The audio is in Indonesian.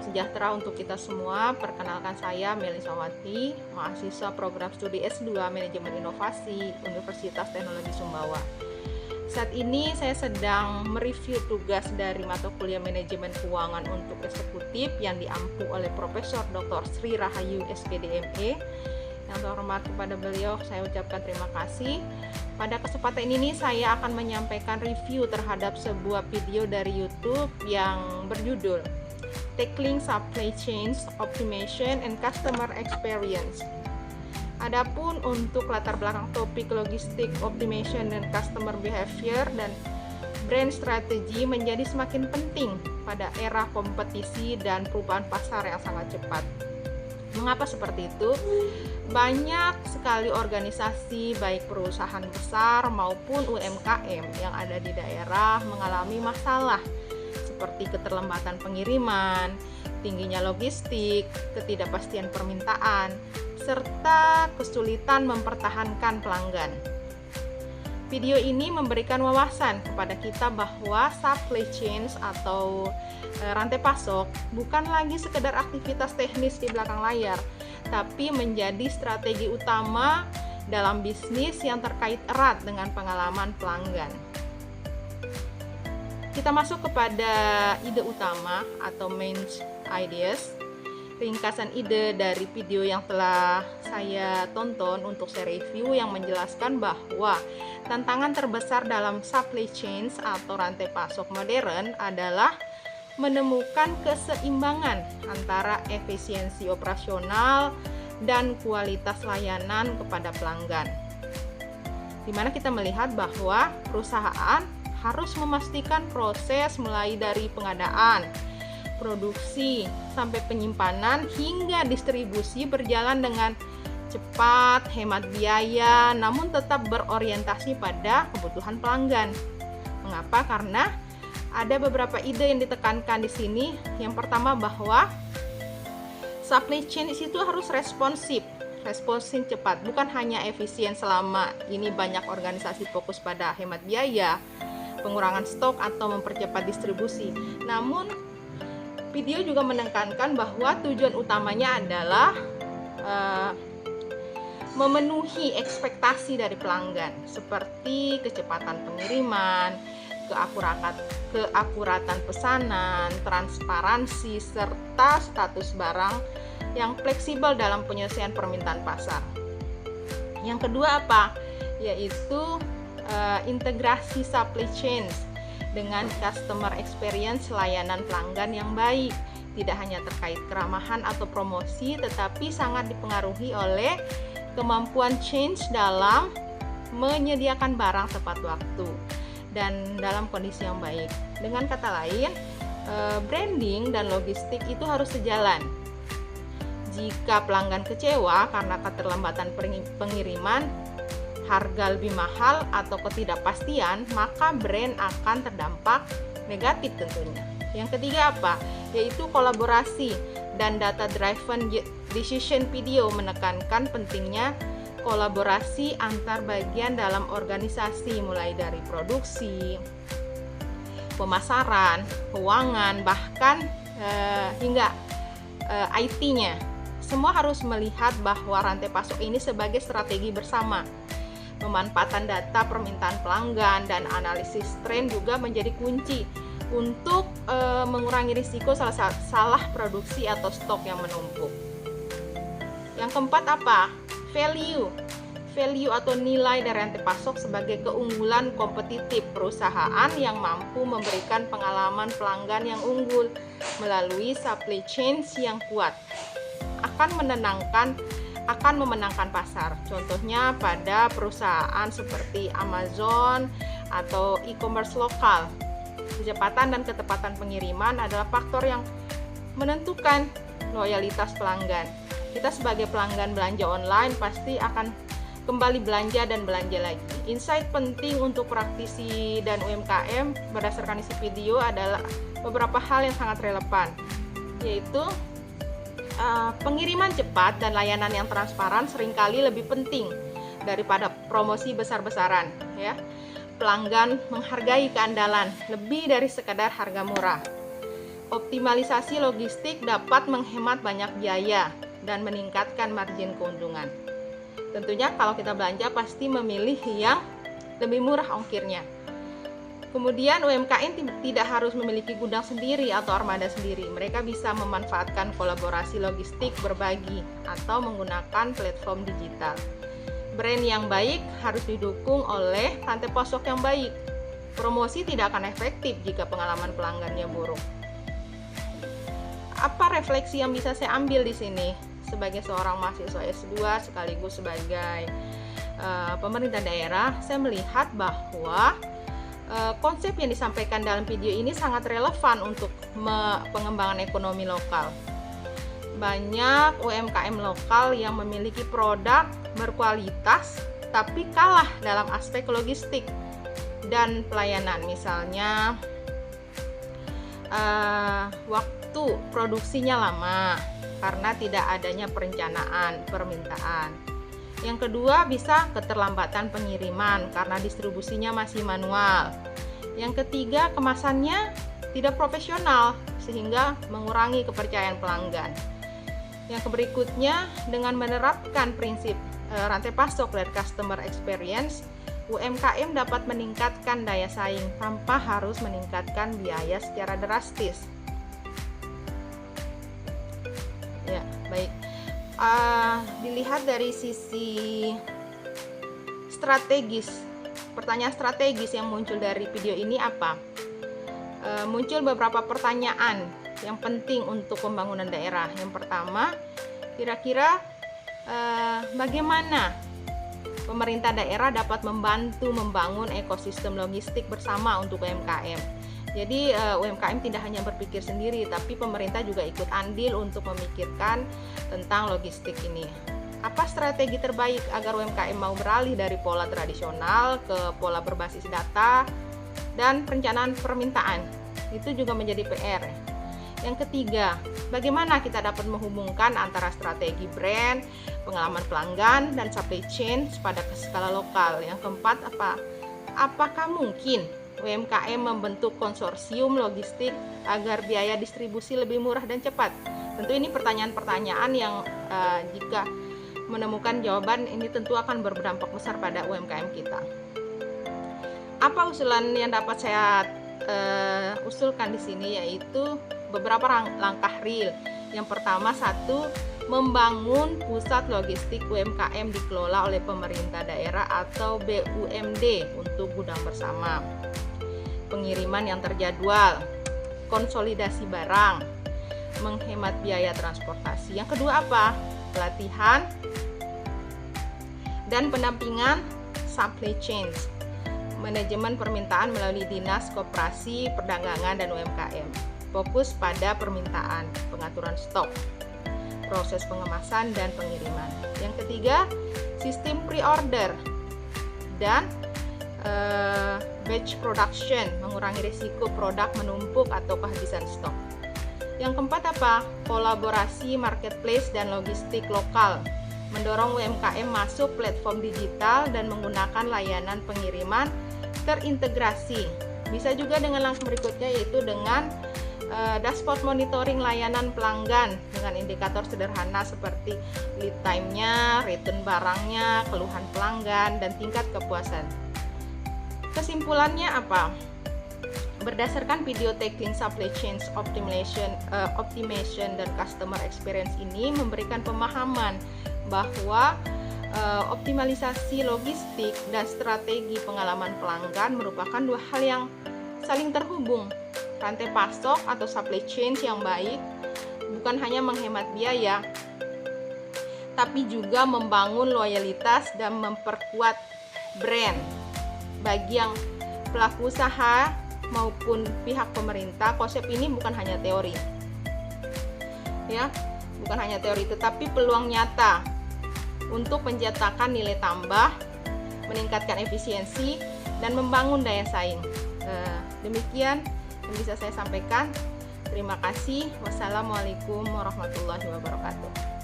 sejahtera untuk kita semua. Perkenalkan saya Melisa Wati, mahasiswa program studi S2 Manajemen Inovasi Universitas Teknologi Sumbawa. Saat ini saya sedang mereview tugas dari mata kuliah Manajemen Keuangan untuk Eksekutif yang diampu oleh Profesor Dr. Sri Rahayu SPD ME. Yang terhormat kepada beliau saya ucapkan terima kasih. Pada kesempatan ini saya akan menyampaikan review terhadap sebuah video dari YouTube yang berjudul Tackling Supply Chains Optimization and Customer Experience. Adapun untuk latar belakang topik logistik optimization dan customer behavior dan brand strategy menjadi semakin penting pada era kompetisi dan perubahan pasar yang sangat cepat. Mengapa seperti itu? Banyak sekali organisasi baik perusahaan besar maupun UMKM yang ada di daerah mengalami masalah seperti keterlambatan pengiriman, tingginya logistik, ketidakpastian permintaan, serta kesulitan mempertahankan pelanggan. Video ini memberikan wawasan kepada kita bahwa supply chains atau rantai pasok bukan lagi sekedar aktivitas teknis di belakang layar, tapi menjadi strategi utama dalam bisnis yang terkait erat dengan pengalaman pelanggan. Kita masuk kepada ide utama atau main ideas. Ringkasan ide dari video yang telah saya tonton untuk saya review yang menjelaskan bahwa tantangan terbesar dalam supply chains atau rantai pasok modern adalah menemukan keseimbangan antara efisiensi operasional dan kualitas layanan kepada pelanggan. Di mana kita melihat bahwa perusahaan harus memastikan proses mulai dari pengadaan, produksi, sampai penyimpanan hingga distribusi berjalan dengan cepat, hemat biaya, namun tetap berorientasi pada kebutuhan pelanggan. Mengapa? Karena ada beberapa ide yang ditekankan di sini. Yang pertama bahwa supply chain itu harus responsif cepat, bukan hanya efisien. Selama ini banyak organisasi fokus pada hemat biaya, pengurangan stok atau mempercepat distribusi. Namun video juga menekankan bahwa tujuan utamanya adalah memenuhi ekspektasi dari pelanggan seperti kecepatan pengiriman, keakuratan pesanan, transparansi, serta status barang yang fleksibel dalam penyelesaian permintaan pasar. Yang kedua apa? Yaitu integrasi supply chains dengan customer experience layanan pelanggan yang baik. Tidak hanya terkait keramahan atau promosi, tetapi sangat dipengaruhi oleh kemampuan change dalam menyediakan barang tepat waktu dan dalam kondisi yang baik. Dengan kata lain, branding dan logistik itu harus sejalan. Jika pelanggan kecewa karena keterlambatan pengiriman, harga lebih mahal atau ketidakpastian, maka brand akan terdampak negatif tentunya. Yang ketiga apa? Yaitu kolaborasi dan data driven decision. Video menekankan pentingnya kolaborasi antar bagian dalam organisasi, mulai dari produksi, pemasaran, keuangan, bahkan hingga IT-nya. Semua harus melihat bahwa rantai pasok ini sebagai strategi bersama. Pemanfaatan data permintaan pelanggan dan analisis tren juga menjadi kunci untuk mengurangi risiko salah produksi atau stok yang menumpuk. Yang keempat apa? Value atau nilai dari rantai pasok sebagai keunggulan kompetitif perusahaan yang mampu memberikan pengalaman pelanggan yang unggul melalui supply chains yang kuat akan memenangkan pasar. Contohnya pada perusahaan seperti Amazon atau e-commerce lokal. Kecepatan dan ketepatan pengiriman adalah faktor yang menentukan loyalitas pelanggan. Kita sebagai pelanggan belanja online pasti akan kembali belanja dan belanja lagi. Insight penting untuk praktisi dan UMKM berdasarkan isi video adalah beberapa hal yang sangat relevan, yaitu pengiriman cepat dan layanan yang transparan seringkali lebih penting daripada promosi besar-besaran, ya. Pelanggan menghargai keandalan lebih dari sekadar harga murah. Optimalisasi logistik dapat menghemat banyak biaya dan meningkatkan margin keuntungan. Tentunya kalau kita belanja pasti memilih yang lebih murah ongkirnya. Kemudian UMKM tidak harus memiliki gudang sendiri atau armada sendiri. Mereka bisa memanfaatkan kolaborasi logistik berbagi atau menggunakan platform digital. Brand yang baik harus didukung oleh rantai pasok yang baik. Promosi tidak akan efektif jika pengalaman pelanggannya buruk. Apa refleksi yang bisa saya ambil di sini sebagai seorang mahasiswa S2 sekaligus sebagai pemerintah daerah? Saya melihat bahwa konsep yang disampaikan dalam video ini sangat relevan untuk pengembangan ekonomi lokal. Banyak UMKM lokal yang memiliki produk berkualitas tapi kalah dalam aspek logistik dan pelayanan. Misalnya waktu produksinya lama karena tidak adanya perencanaan permintaan. Yang kedua, bisa keterlambatan pengiriman karena distribusinya masih manual. Yang ketiga, kemasannya tidak profesional sehingga mengurangi kepercayaan pelanggan. Yang berikutnya, dengan menerapkan prinsip rantai pasok dan customer experience, UMKM dapat meningkatkan daya saing tanpa harus meningkatkan biaya secara drastis. Ya, baik. Dilihat dari sisi strategis, pertanyaan strategis yang muncul dari video ini apa? Muncul beberapa pertanyaan yang penting untuk pembangunan daerah. Yang pertama, kira-kira bagaimana pemerintah daerah dapat membantu membangun ekosistem logistik bersama untuk UMKM? Jadi UMKM tidak hanya berpikir sendiri, tapi pemerintah juga ikut andil untuk memikirkan tentang logistik ini. Apa strategi terbaik agar UMKM mau beralih dari pola tradisional ke pola berbasis data dan perencanaan permintaan? Itu juga menjadi PR. Yang ketiga, bagaimana kita dapat menghubungkan antara strategi brand, pengalaman pelanggan, dan supply chain pada skala lokal? Yang keempat, apakah mungkin UMKM membentuk konsorsium logistik agar biaya distribusi lebih murah dan cepat? Tentu ini pertanyaan-pertanyaan yang jika menemukan jawaban ini tentu akan berdampak besar pada UMKM kita. Apa usulan yang dapat saya usulkan di sini, yaitu beberapa langkah real. Yang pertama, satu, membangun pusat logistik UMKM dikelola oleh pemerintah daerah atau BUMD untuk gudang bersama. Pengiriman yang terjadwal, konsolidasi barang, menghemat biaya transportasi. Yang kedua apa? Pelatihan dan pendampingan supply chain, manajemen permintaan melalui Dinas Koperasi, Perdagangan, dan UMKM. Fokus pada permintaan, pengaturan stok, proses pengemasan dan pengiriman. Yang ketiga, sistem pre-order dan batch production, mengurangi risiko produk menumpuk atau kehabisan stok. Yang keempat apa? Kolaborasi marketplace dan logistik lokal, mendorong UMKM masuk platform digital dan menggunakan layanan pengiriman terintegrasi. Bisa juga dengan langkah berikutnya, yaitu dengan dashboard monitoring layanan pelanggan dengan indikator sederhana seperti lead time-nya, return barangnya, keluhan pelanggan, dan tingkat kepuasan. Kesimpulannya apa? Berdasarkan video tackling supply chain optimization dan customer experience ini memberikan pemahaman bahwa optimalisasi logistik dan strategi pengalaman pelanggan merupakan dua hal yang saling terhubung. Rantai pasok atau supply chain yang baik bukan hanya menghemat biaya, tapi juga membangun loyalitas dan memperkuat brand. Bagi yang pelaku usaha maupun pihak pemerintah, konsep ini bukan hanya teori. Ya, bukan hanya teori, tetapi peluang nyata untuk menciptakan nilai tambah, meningkatkan efisiensi, dan membangun daya saing. Demikian yang bisa saya sampaikan. Terima kasih. Wassalamualaikum warahmatullahi wabarakatuh.